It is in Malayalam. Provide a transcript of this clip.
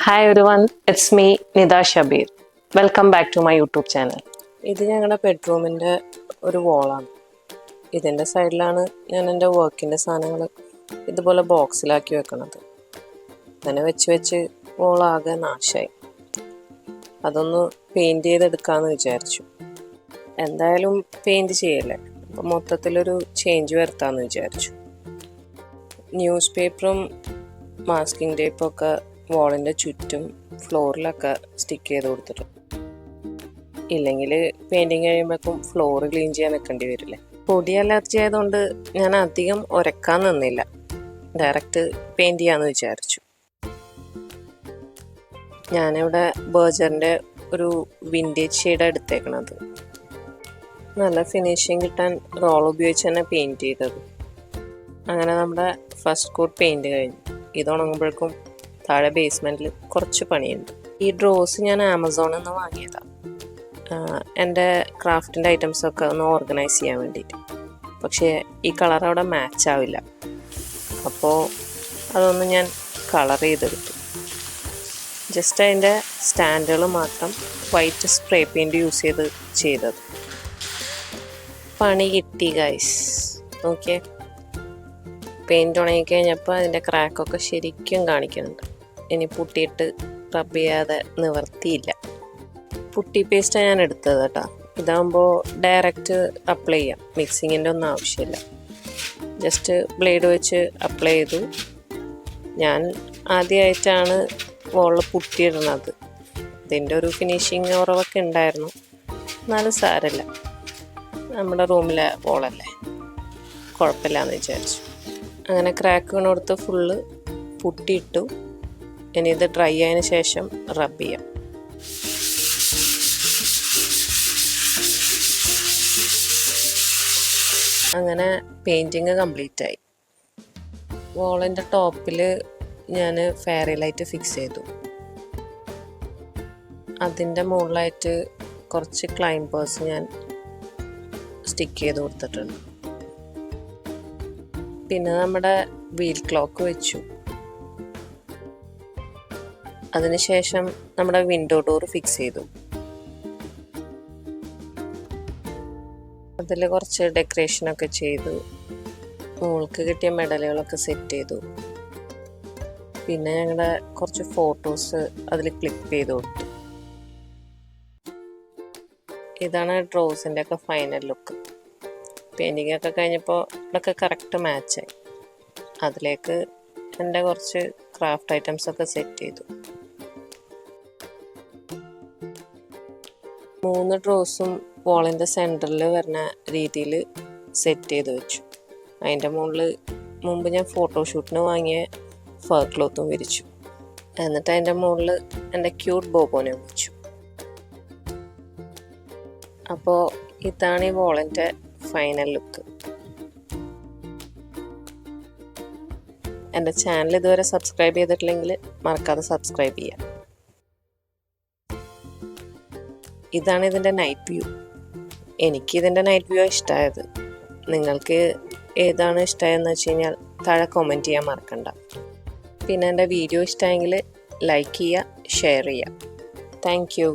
Hi everyone, it's me Nida Shabir. Welcome back to my YouTube channel. ഇത് ഞങ്ങളുടെ ബെഡ്റൂമിൻ്റെ ഒരു വോളാണ്. ഇതിൻ്റെ സൈഡിലാണ് ഞാൻ എൻ്റെ വർക്കിൻ്റെ സാധനങ്ങൾ ഇതുപോലെ ബോക്സിലാക്കി വെക്കുന്നത്. അങ്ങനെ വെച്ച് വോളാകെ നാശമായി. അതൊന്ന് പെയിൻറ്റ് ചെയ്തെടുക്കാമെന്ന് വിചാരിച്ചു. എന്തായാലും പെയിൻറ്റ് ചെയ്യല്ലേ, അപ്പോൾ മൊത്തത്തിലൊരു ചേഞ്ച് വരുത്താമെന്ന് വിചാരിച്ചു. ന്യൂസ് പേപ്പറും മാസ്കിംഗ് ടേപ്പൊക്കെ വാളിൻ്റെ ചുറ്റും ഫ്ലോറിലൊക്കെ സ്റ്റിക്ക് ചെയ്ത് കൊടുത്തിട്ടുണ്ട്. ഇല്ലെങ്കിൽ പെയിൻറ്റിങ് കഴിയുമ്പോഴേക്കും ഫ്ലോർ ക്ലീൻ ചെയ്യാൻ നിൽക്കേണ്ടി വരില്ലേ. പൊടി അലർജി ആയതുകൊണ്ട് ഞാൻ അധികം ഉരക്കാൻ നിന്നില്ല, ഡയറക്റ്റ് പെയിൻറ്റ് ചെയ്യാമെന്ന് വിചാരിച്ചു. ഞാനിവിടെ ബർജറിൻ്റെ ഒരു വിൻറ്റേജ് ഷെയ്ഡാണ് എടുത്തേക്കണത്. നല്ല ഫിനിഷിങ് കിട്ടാൻ റോൾ ഉപയോഗിച്ച് തന്നെ പെയിൻറ്റ് ചെയ്തത്. അങ്ങനെ നമ്മുടെ ഫസ്റ്റ് കോട്ട് പെയിൻറ്റ് കഴിഞ്ഞു. ഇത് ഉണങ്ങുമ്പോഴേക്കും താഴെ ബേസ്മെൻറ്റിൽ കുറച്ച് പണിയുണ്ട്. ഈ ഡ്രോസ് ഞാൻ ആമസോണിൽ നിന്ന് വാങ്ങിയതാണ്, എൻ്റെ ക്രാഫ്റ്റിൻ്റെ ഐറ്റംസൊക്കെ ഒന്ന് ഓർഗനൈസ് ചെയ്യാൻ വേണ്ടിയിട്ട്. പക്ഷേ ഈ കളർ അവിടെ മാച്ച് ആവില്ല, അപ്പോൾ അതൊന്ന് ഞാൻ കളർ ചെയ്തെടുത്തു. ജസ്റ്റ് അതിൻ്റെ സ്റ്റാൻഡുകൾ മാത്രം വൈറ്റ് സ്പ്രേ പെയിൻറ്റ് യൂസ് ചെയ്തത്. പണി കിട്ടി ഗൈസ്. ഓക്കെ, പെയിൻറ്റ് ഉണങ്ങിക്കഴിഞ്ഞപ്പോൾ അതിൻ്റെ ക്രാക്കൊക്കെ ശരിക്കും കാണിക്കുന്നുണ്ട്. ഇനി പുട്ടിയിട്ട് റബ്ബ് ചെയ്യാതെ നിവർത്തിയില്ല. പുട്ടി പേസ്റ്റാണ് ഞാൻ എടുത്തത് കേട്ടോ. ഇതാകുമ്പോൾ ഡയറക്റ്റ് അപ്ലൈ ചെയ്യാം, മിക്സിങ്ങിൻ്റെ ഒന്നും ആവശ്യമില്ല. ജസ്റ്റ് ബ്ലേഡ് വെച്ച് അപ്ലൈ ചെയ്തു. ഞാൻ ആദ്യമായിട്ടാണ് വോളിൽ പുട്ടിയിടുന്നത്. ഇതിൻ്റെ ഒരു ഫിനിഷിങ് കുറവൊക്കെ ഉണ്ടായിരുന്നു, എന്നാലും സാരമില്ല, നമ്മുടെ റൂമിലെ വോളല്ലേ, കുഴപ്പമില്ലാന്ന് വിചാരിച്ചു. അങ്ങനെ ക്രാക്ക് വീണെടുത്ത് ഫുള്ള് പുട്ടിയിട്ടു. ഇനി ഇത് ഡ്രൈ ആയതിനു ശേഷം റബ്ബ് ചെയ്യാം. അങ്ങനെ പെയിൻറ്റിങ് കംപ്ലീറ്റ് ആയി. വോളിൻ്റെ ടോപ്പിൽ ഞാൻ ഫെയറി ലൈറ്റ് ഫിക്സ് ചെയ്തു. അതിൻ്റെ മുകളിലായിട്ട് കുറച്ച് ക്ലൈംബേഴ്സ് ഞാൻ സ്റ്റിക്ക് ചെയ്ത് കൊടുത്തിട്ടുണ്ട്. പിന്നെ നമ്മുടെ വീൽ ക്ലോക്ക് വെച്ചു. അതിനുശേഷം നമ്മുടെ വിൻഡോ ഡോർ ഫിക്സ് ചെയ്തു. അതിൽ കുറച്ച് ഡെക്കറേഷനൊക്കെ ചെയ്തു. മോൾക്ക് കിട്ടിയ മെഡലുകളൊക്കെ സെറ്റ് ചെയ്തു. പിന്നെ ഞങ്ങളുടെ കുറച്ച് ഫോട്ടോസ് അതിൽ ക്ലിക്ക് ചെയ്ത് കൊടുത്തു. ഇതാണ് ഡ്രോസിൻ്റെ ഒക്കെ ഫൈനൽ ലുക്ക്. പെയിൻറ്റിങ് ഒക്കെ കഴിഞ്ഞപ്പോൾ ഇതൊക്കെ കറക്റ്റ് മാച്ചായി. അതിലേക്ക് എൻ്റെ കുറച്ച് ക്രാഫ്റ്റ് ഐറ്റംസൊക്കെ സെറ്റ് ചെയ്തു. 3 ഡ്രോസും വോളിൻ്റെ സെൻറ്ററിൽ വരുന്ന രീതിയിൽ സെറ്റ് ചെയ്ത് വെച്ചു. അതിൻ്റെ മുമ്പ് ഞാൻ ഫോട്ടോഷൂട്ടിന് വാങ്ങിയ ഫർ ക്ലോത്തും വിരിച്ചു. എന്നിട്ട് അതിൻ്റെ മുകളിൽ എൻ്റെ ക്യൂട്ട് ബോബോനെ വെച്ചു. അപ്പോൾ ഇതാണ് ഈ വോളിൻ്റെ ഫൈനൽ ലുക്ക്. എൻ്റെ ചാനൽ ഇതുവരെ സബ്സ്ക്രൈബ് ചെയ്തിട്ടില്ലെങ്കിൽ മറക്കാതെ സബ്സ്ക്രൈബ് ചെയ്യാം. ഇതാണ് ഇതിൻ്റെ നൈറ്റ് വ്യൂ. എനിക്കിതിൻ്റെ നൈറ്റ് വ്യൂ ഇഷ്ടമായത്. നിങ്ങൾക്ക് ഏതാണ് ഇഷ്ടമായതെന്ന് വെച്ച് കഴിഞ്ഞാൽ താഴെ കമൻറ്റ് ചെയ്യാൻ മറക്കണ്ട. പിന്നെ എൻ്റെ വീഡിയോ ഇഷ്ടമായെങ്കിൽ ലൈക്ക് ചെയ്യുക, ഷെയർ ചെയ്യുക. Thank you.